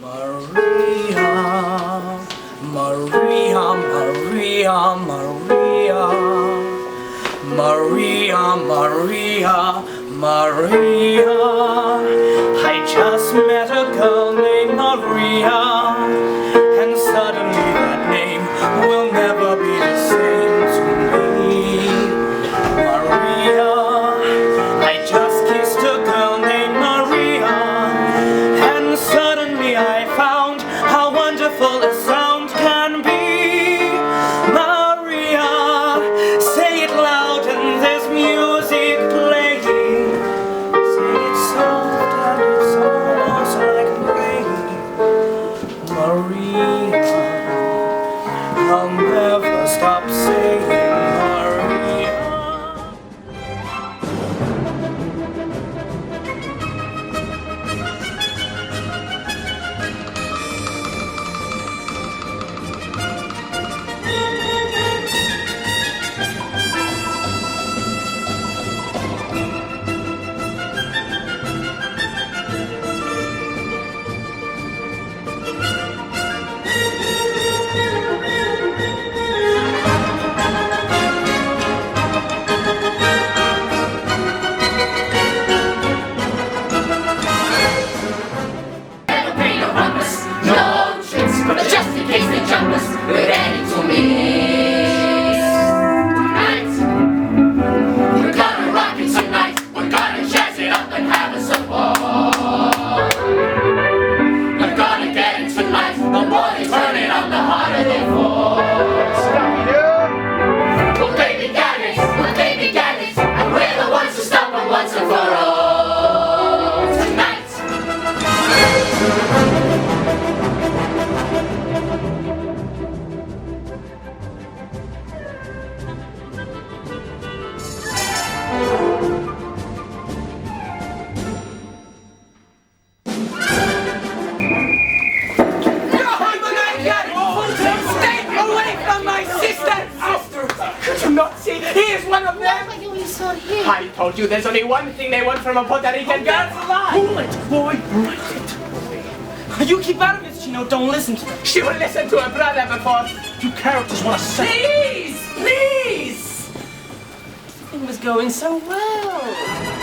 Maria, Maria, Maria, Maria, Maria, Maria, Maria. I just met a girl named Maria, and suddenly that name will never be the same to me. Maria, I just kissed a girl named Maria, and suddenly I found how wonderful a sound can be. Maria, say it loud and there's music playing. Say it soft and it's almost like rain. Maria, I'll never stop saying Maria. I told you there's only one thing they want from a Puerto Rican girl alive! Bullet boy, bullet boy. You keep out of it, Chino. Don't listen to her. She will listen to her brother before... You characters want to say... Please! Please! It was going so well.